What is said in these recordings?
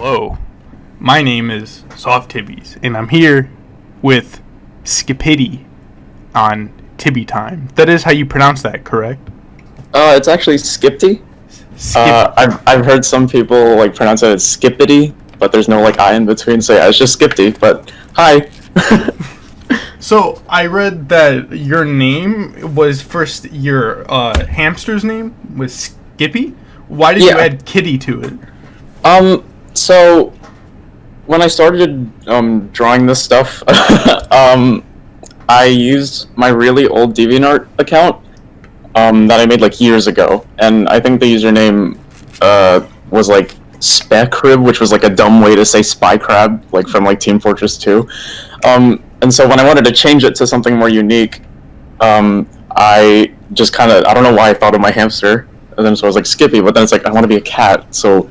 Hello, my name is SoftTibbies, and I'm here with Skiptty on Tibby time. That is how you pronounce that, correct? It's actually Skiptty. I've heard some people pronounce it as Skippity, but there's no I in between, so yeah, it's just Skiptty. But hi. So I read that your name was first your hamster's name was Skippy. Why did you add kitty to it? So when I started drawing this stuff, I used my really old DeviantArt account that I made years ago, and I think the username was Speckrib, which was a dumb way to say spy crab, from Team Fortress 2. And so when I wanted to change it to something more unique, I just I don't know why I thought of my hamster, and then so I was Skippy, but then it's I want to be a cat, so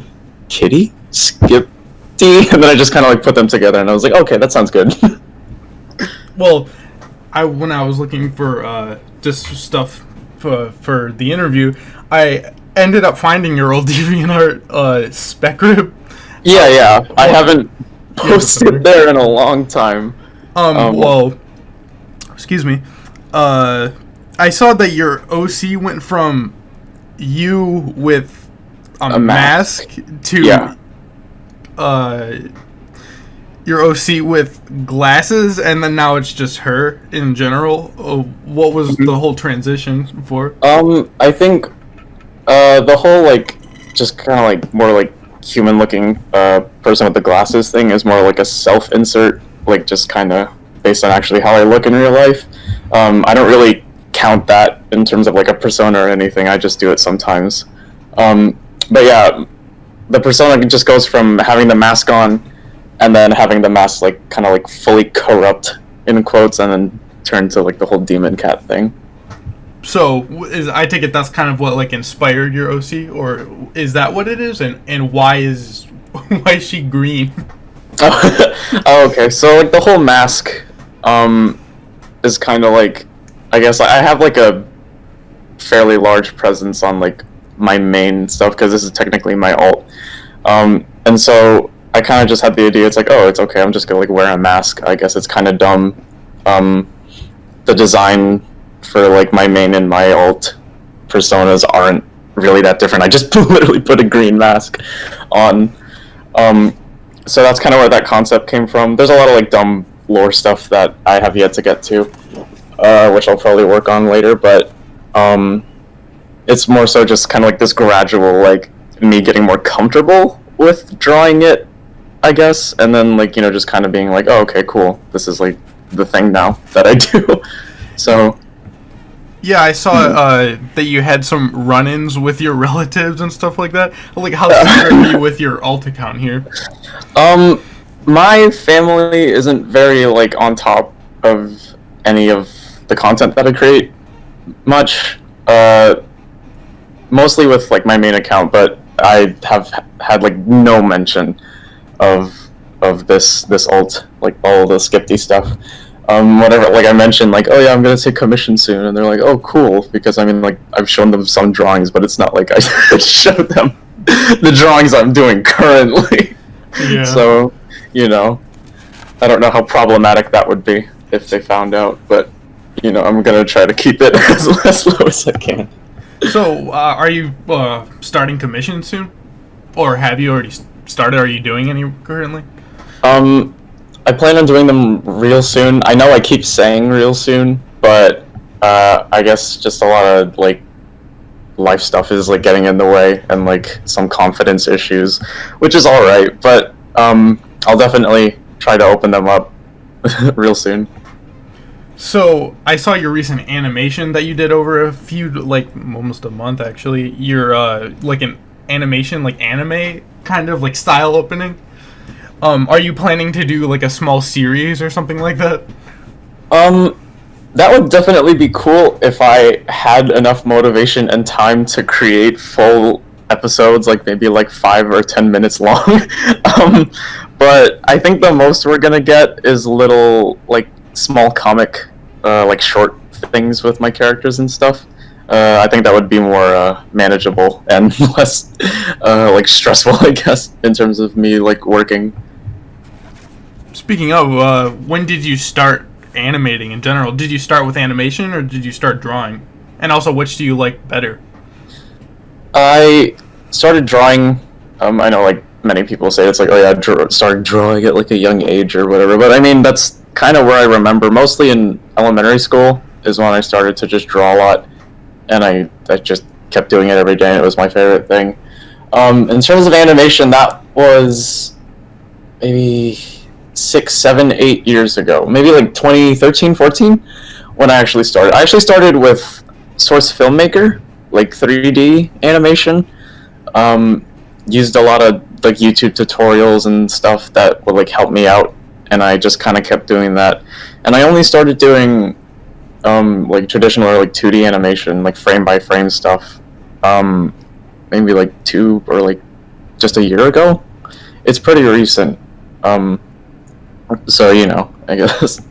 kitty? Skipty? And then I just put them together, and I was okay, that sounds good. Well, when I was looking for just stuff for the interview, I ended up finding your old DeviantArt Speckrib. Yeah. I haven't posted there in a long time. Well, excuse me. I saw that your OC went from you with a mask to your OC with glasses, and then now it's just her in general. What was the whole transition for? I think the whole just more human-looking person with the glasses thing is more a self-insert, just based on actually how I look in real life. I don't really count that in terms of a persona or anything. I just do it sometimes. But yeah, the persona just goes from having the mask on and then having the mask fully corrupt in quotes, and then turn to the whole demon cat thing. So I take it that's kind of what inspired your OC, or is that what it is? And why is she green? Oh, okay. So the whole mask is I guess I have a fairly large presence on my main stuff, because this is technically my alt. And so I kind of just had the idea, it's it's okay, I'm just gonna wear a mask. I guess it's kind of dumb. The design for my main and my alt personas aren't really that different. I just literally put a green mask on. So that's kind of where that concept came from. There's a lot of dumb lore stuff that I have yet to get to, which I'll probably work on later, but it's more so just this gradual me getting more comfortable with drawing it, I guess, and then just being oh, okay, cool, this is the thing now that I do. So yeah, I saw that you had some run-ins with your relatives and stuff like that. How secret are you with your alt account here? My family isn't very on top of any of the content that I create much. Mostly with my main account, but I have had no mention of this alt, all the Skipty stuff. Whatever, I mentioned oh yeah, I'm gonna take commission soon, and they're oh cool, because I've shown them some drawings, but it's not I showed them the drawings I'm doing currently. Yeah. So I don't know how problematic that would be if they found out, but I'm gonna try to keep it as low as I can. So are you starting commissions soon, or have you already started? Are you doing any currently? I plan on doing them real soon. I know I keep saying real soon, but I guess just a lot of life stuff is getting in the way, and some confidence issues, which is all right. But I'll definitely try to open them up real soon. So I saw your recent animation that you did over a few almost a month actually. You're an animation anime kind of style opening. Are you planning to do a small series or something like that? That would definitely be cool if I had enough motivation and time to create full episodes, maybe 5 or 10 minutes long. But I think the most we're gonna get is little small comic short things with my characters and stuff. I think that would be more manageable and less like stressful, I guess, in terms of me like working. Speaking of, when did you start animating in general? Did you start with animation or did you start drawing? And also, which do you like better? I started drawing. I know like many people say it's like, oh yeah, started drawing at like a young age or whatever. But I mean, that's kind of where I remember. Mostly in elementary school is when I started to just draw a lot, and I just kept doing it every day. And it was my favorite thing. In terms of animation, that was maybe 6, 7, 8 years ago. Maybe like 2013, 14, when I actually started. I actually started with Source Filmmaker, like 3D animation. Used a lot of like YouTube tutorials and stuff that would like help me out, and I just kind of kept doing that. And I only started doing like traditional or like 2D animation, like frame by frame stuff, maybe like 2 or like just a year ago. It's pretty recent. So I guess.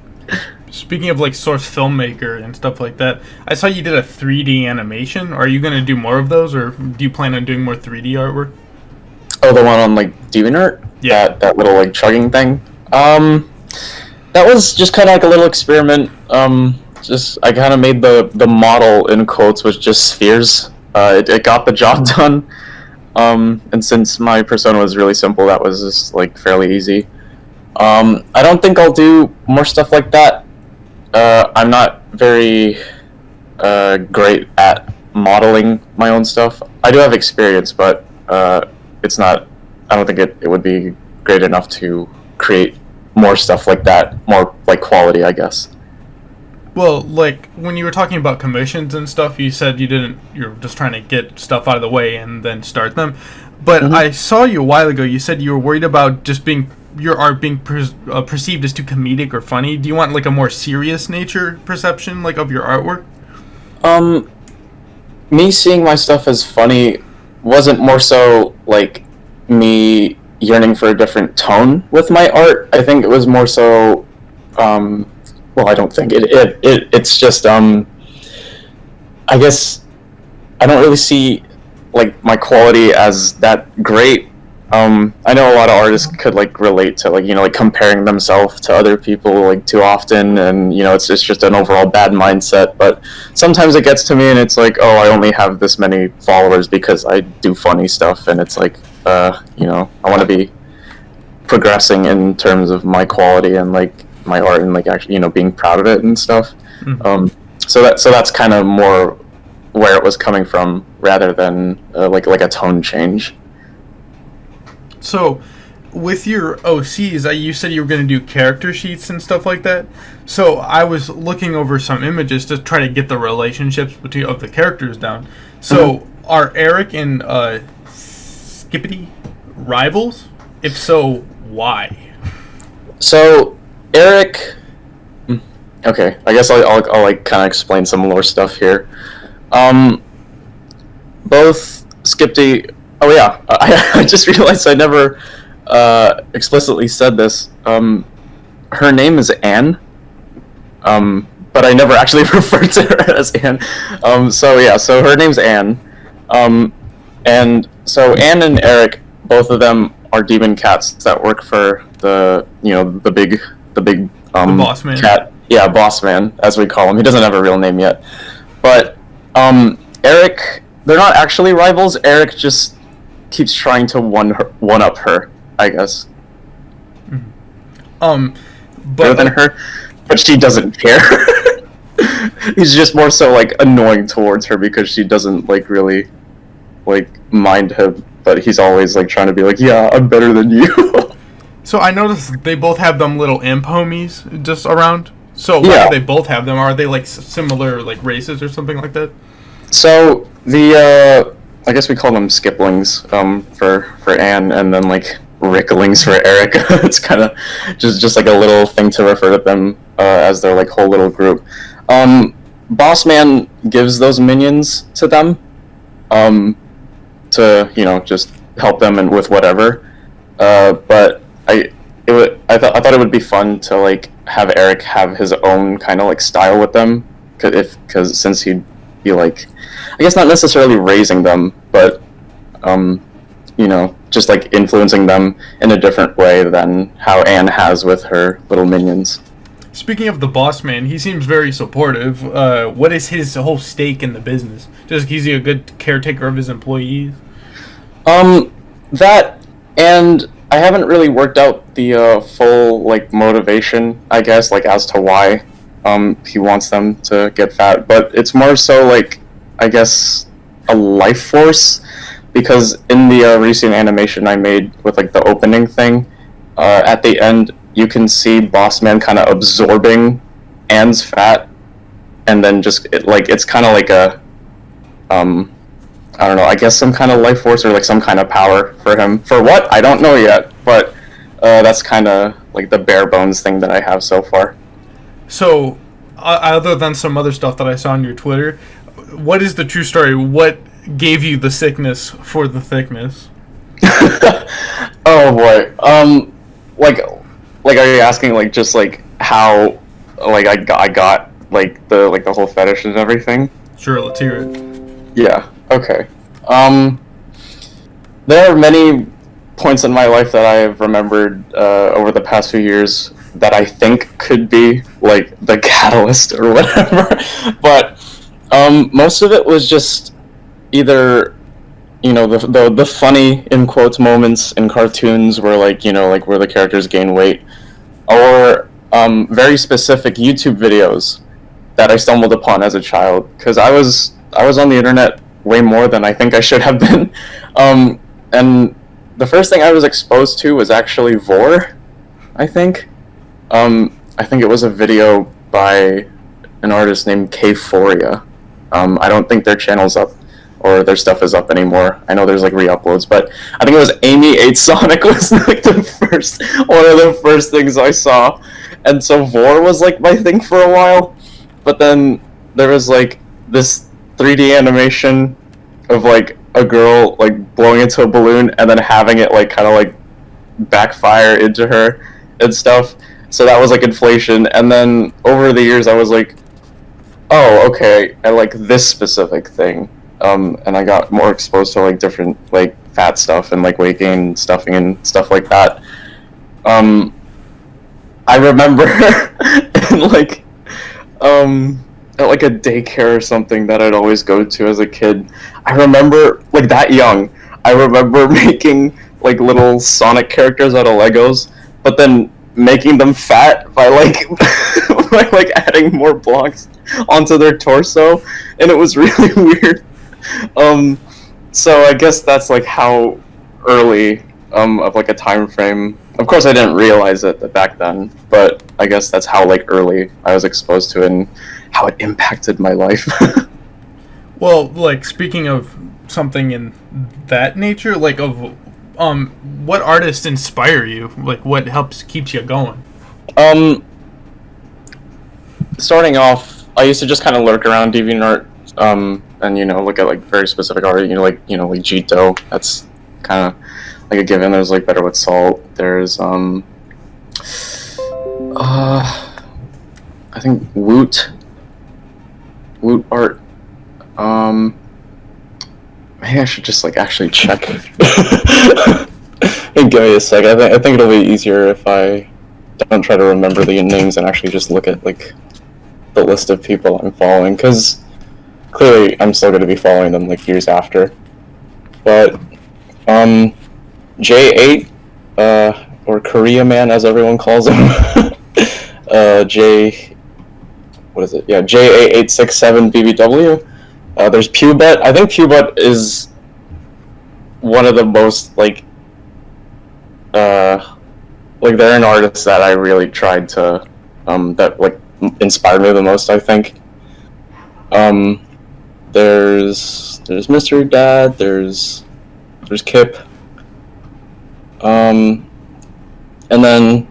Speaking of like Source Filmmaker and stuff like that, I saw you did a 3D animation. Are you going to do more of those, or do you plan on doing more 3D artwork? Oh, the one on like DeviantArt? Yeah. That little like chugging thing. That was just kind of like a little experiment. Just I kind of made the model in quotes was just spheres. It got the job done. And since my persona was really simple, that was just like fairly easy. I don't think I'll do more stuff like that. I'm not very great at modeling my own stuff. I do have experience, but it's not. I don't think it would be great enough to create more stuff like that, more like quality, I guess. Well, like when you were talking about commissions and stuff, you said you're just trying to get stuff out of the way and then start them. But I saw you a while ago. You said you were worried about just your art being perceived as too comedic or funny. Do you want like a more serious nature perception, like of your artwork? Me seeing my stuff as funny wasn't more so like me yearning for a different tone with my art. I think it was more so, well, I don't think it's just, I guess I don't really see like my quality as that great. I know a lot of artists could like relate to like like comparing themselves to other people like too often, and it's just an overall bad mindset. But sometimes it gets to me, and it's like, oh, I only have this many followers because I do funny stuff, and it's like, I want to be progressing in terms of my quality and like my art, and like actually being proud of it and stuff. So that's kind of more where it was coming from, rather than like a tone change. So, with your OCs, you said you were going to do character sheets and stuff like that. So I was looking over some images to try to get the relationships of the characters down. So are Eric and Skiptty rivals? If so, why? So Eric. Okay, I guess I'll like kind of explain some lore stuff here. Both Skiptty. Oh yeah, I just realized I never explicitly said this. Her name is Anne, but I never actually referred to her as Anne. So her name's Anne, and so Anne and Eric, both of them are demon cats that work for the big the boss man. Cat. Yeah, boss man, as we call him. He doesn't have a real name yet, but Eric. They're not actually rivals. Eric just keeps trying to one up her, I guess. Better than her, but she doesn't care. He's just more so like annoying towards her because she doesn't like really like mind him, but he's always like trying to be like, yeah, I'm better than you. So I noticed they both have them little imp homies just around. So why do they both have them? Are they like similar like races or something like that? So the I guess we call them skiplings for Anne, and then like ricklings for Eric. It's kind of just like a little thing to refer to them as their like whole little group. Boss Man gives those minions to them to just help them and with whatever. But I thought it would be fun to like have Eric have his own kind of like style with them, because since he be like, I guess not necessarily raising them, but just like influencing them in a different way than how Anne has with her little minions. Speaking of the boss man, he seems very supportive. What is his whole stake in the business? Just is he a good caretaker of his employees? That, and I haven't really worked out the full like motivation, I guess, like as to why he wants them to get fat, but it's more so like, I guess, a life force, because in the recent animation I made with like the opening thing, at the end you can see Boss Man kind of absorbing Anne's fat, and then just it's kind of like a I don't know, I guess some kind of life force or like some kind of power for him. For what? I don't know yet, but that's kind of like the bare bones thing that I have so far. So, other than some other stuff that I saw on your Twitter, what is the true story? What gave you the sickness for the thickness? Oh boy. Like are you asking like just like how like I got like the whole fetish and everything? Sure, let's hear it. Yeah. Okay. There are many points in my life that I have remembered over the past few years that I think could be like the catalyst or whatever, but most of it was just either the funny in quotes moments in cartoons where like where the characters gain weight, or very specific YouTube videos that I stumbled upon as a child, because I was on the internet way more than I think I should have been. And the first thing I was exposed to was actually Vor, I think. I think it was a video by an artist named Kforia. I don't think their channel's up, or their stuff is up anymore. I know there's like re-uploads, but I think it was Amy 8 Sonic was like one of the first things I saw. And so Vor was like my thing for a while, but then there was like this 3D animation of like a girl like blowing into a balloon and then having it like kind of like backfire into her and stuff. So that was like inflation, and then over the years I was like, oh, okay, I like this specific thing. And I got more exposed to like different like fat stuff and like weight gain stuffing and stuff like that. I remember in like at like a daycare or something that I'd always go to as a kid. I remember like that young. I remember making like little Sonic characters out of Legos, but then making them fat by like by like adding more blocks onto their torso, and it was really weird. So I guess that's like how early of like a time frame. Of course I didn't realize it back then, but I guess that's how like early I was exposed to it and how it impacted my life. Well, like speaking of something in that nature, like of what artists inspire you? Like what keeps you going? Starting off, I used to just kind of lurk around DeviantArt, and look at like very specific art. Like Jito. That's kind of like a given. There's like Better with Salt. There's I think Woot art. Maybe I should just like actually check. Give me a sec. I think it'll be easier if I don't try to remember the names and actually just look at like the list of people I'm following, because clearly I'm still going to be following them like years after. But J8, or Korea Man as everyone calls him, JA867BBW. There's Pewbutt. I think Pewbutt is one of the most like they're an artist that I really tried to that like inspired me the most, I think. There's Mystery Dad, there's Kip, and then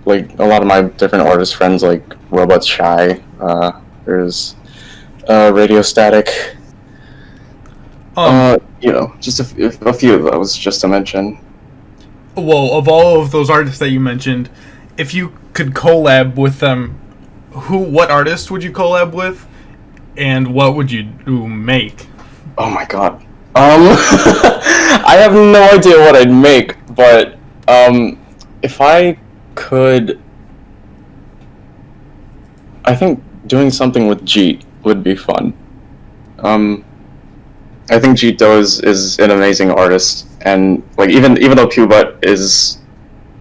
like a lot of my different artist friends like Robot Shy. There's Radio Static. Just a few of those, just to mention. Well, of all of those artists that you mentioned, if you could collab with them, what artist would you collab with? and what would you make? Oh my god. I have no idea what I'd make, but if I could, I think doing something with Jeet would be fun. I think Jito is an amazing artist, and like even though Pubut is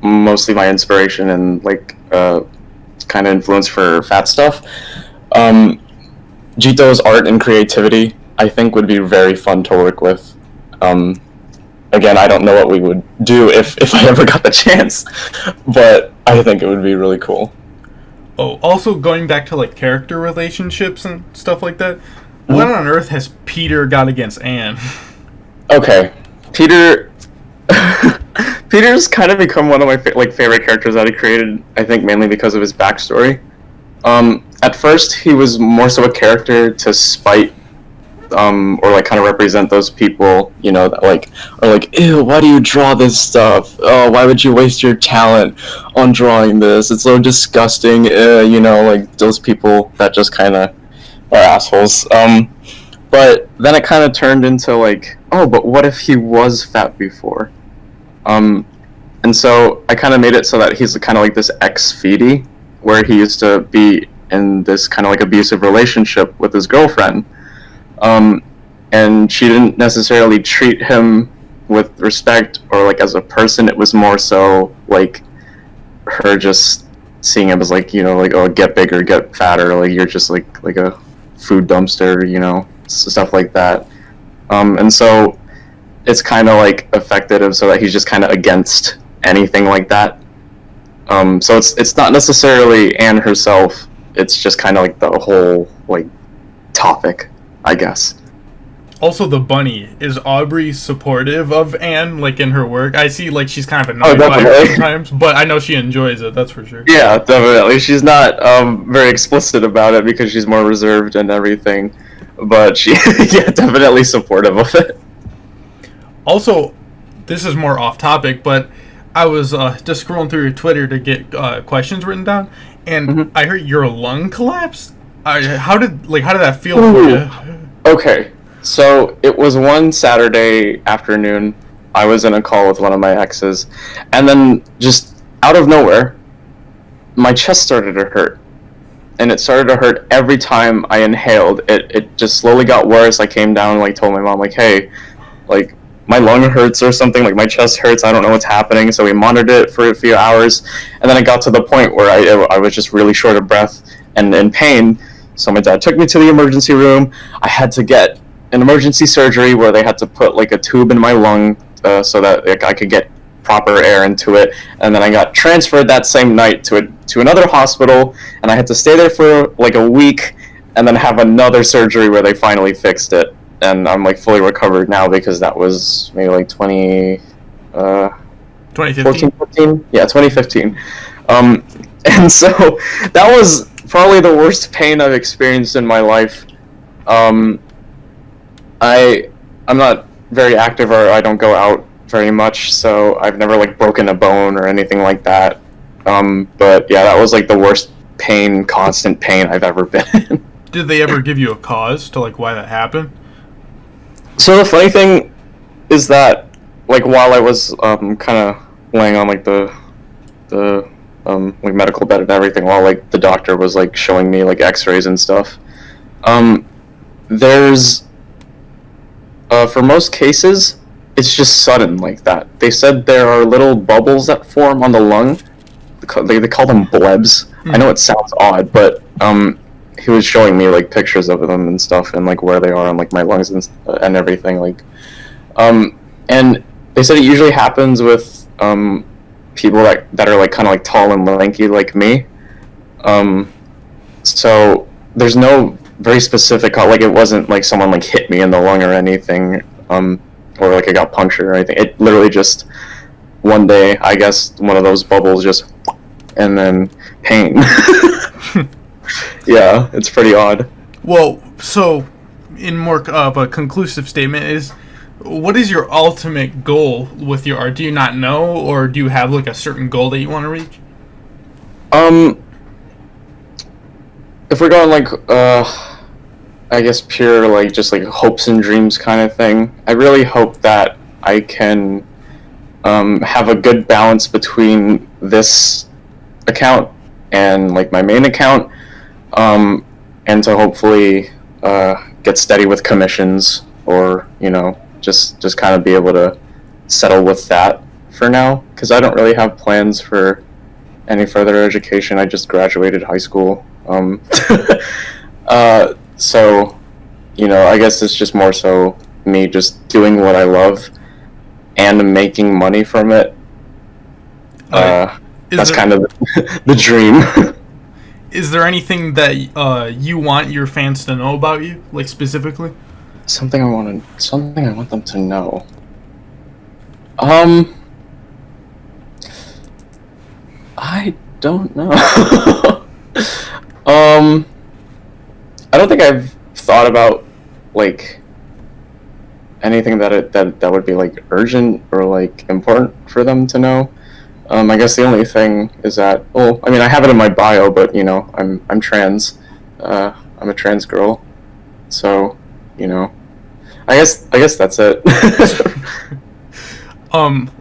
mostly my inspiration and like kind of influence for fat stuff, Jito's art and creativity I think would be very fun to work with. Again, I don't know what we would do if I ever got the chance, but I think it would be really cool. Oh, also going back to like character relationships and stuff like that. What on earth has Peter got against Anne? Okay, Peter. Peter's kind of become one of my favorite characters that he created. I think mainly because of his backstory. At first, he was more so a character to spite, or like kind of represent those people, you know, that like are like, ew, why do you draw this stuff? Oh, why would you waste your talent on drawing this? It's so disgusting. You know, like those people that just kind of are assholes. But then it kind of turned into like, oh, but what if he was fat before? And so I kind of made it so that he's kind of like this ex-feedy, where he used to be in this kind of like abusive relationship with his girlfriend. And she didn't necessarily treat him with respect or like as a person. It was more so like her just seeing him as like, you know, like, oh, get bigger, get fatter, like you're just like a food dumpster, you know, stuff like that. And so it's kind of like affected him so that he's just kind of against anything like that. So it's not necessarily Anne herself. It's just kind of like the whole like topic, I guess. Also, the bunny, is Aubrey supportive of Anne, like in her work? I see, like she's kind of annoyed by her sometimes, but I know she enjoys it. That's for sure. Yeah, definitely. She's not very explicit about it because she's more reserved and everything, but she, yeah, definitely supportive of it. Also, this is more off topic, but I was just scrolling through your Twitter to get questions written down, and I heard your lung collapsed. How did that feel for you? Okay. So it was one Saturday afternoon. I was in a call with one of my exes, and then just out of nowhere, my chest started to hurt. And it started to hurt every time I inhaled. It just slowly got worse. I came down and like told my mom like, hey, like my lung hurts or something, like my chest hurts, I don't know what's happening. So we monitored it for a few hours, and then it got to the point where I was just really short of breath and in pain. So my dad took me to the emergency room. I had to get an emergency surgery where they had to put like a tube in my lung so that like, I could get proper air into it, and then I got transferred that same night to another hospital, and I had to stay there for like a week and then have another surgery where they finally fixed it, and I'm like fully recovered now because that was maybe like 2015? 14, yeah, 2015. And so that was probably the worst pain I've experienced in my life. I'm not very active, or I don't go out very much, so I've never like broken a bone or anything like that. But yeah, that was like the worst pain, constant pain I've ever been in. Did they ever give you a cause to like why that happened? So the funny thing is that like while I was kind of laying on like the like medical bed and everything, while like the doctor was like showing me like X-rays and stuff, there's for most cases it's just sudden like that. They said there are little bubbles that form on the lung. They call them blebs. I know it sounds odd, but he was showing me like pictures of them and stuff, and like where they are on like my lungs and everything. Like, and they said it usually happens with people that are like kind of like tall and lanky like me. So there's no very specific, like it wasn't like someone like hit me in the lung or anything, or like I got punctured or anything. It literally just one day, I guess, one of those bubbles just, and then pain. Yeah, it's pretty odd. Well, so in more of a conclusive statement is, what is your ultimate goal with your art? Do you not know, or do you have like a certain goal that you want to reach? If we're going like I guess pure like just like hopes and dreams kind of thing. I really hope that I can have a good balance between this account and like my main account, and to hopefully get steady with commissions, or just kind of be able to settle with that for now, because I don't really have plans for any further education. I just graduated high school. So, I guess it's just more so me just doing what I love and making money from it. That's kind of the dream. Is there anything that you want your fans to know about you, like specifically? Something I want them to know. I don't know. I don't think I've thought about like anything that would be like urgent or like important for them to know. I guess the only thing is that, well, I mean, I have it in my bio, but I'm trans. I'm a trans girl, so I guess that's it.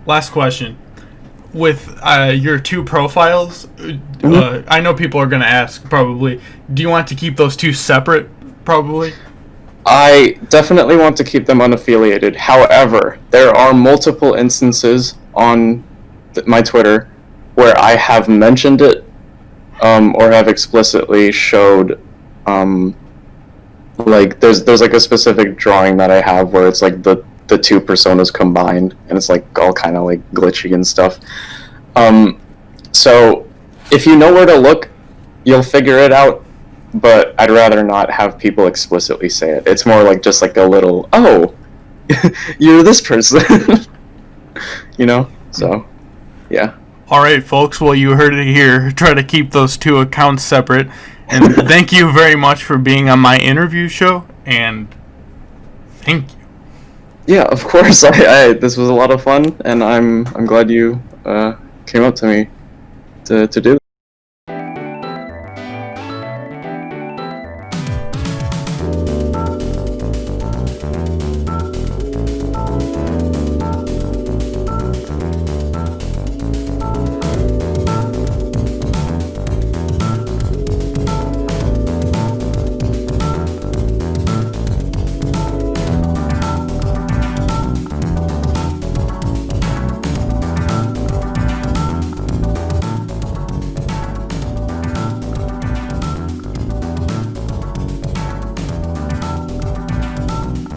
Last question. With your two profiles, I know people are going to ask probably, do you want to keep those two separate, probably? I definitely want to keep them unaffiliated. However, there are multiple instances on my Twitter where I have mentioned it, or have explicitly showed, like there's like a specific drawing that I have where it's like the two personas combined, and it's like all kind of like glitchy and stuff. So if you know where to look, you'll figure it out, but I'd rather not have people explicitly say it. It's more like just like a little, oh, you're this person. So yeah. Alright folks, well, you heard it here. Try to keep those two accounts separate, and thank you very much for being on my interview show, and thank you. Yeah, of course. This was a lot of fun, and I'm glad you came up to me to do this.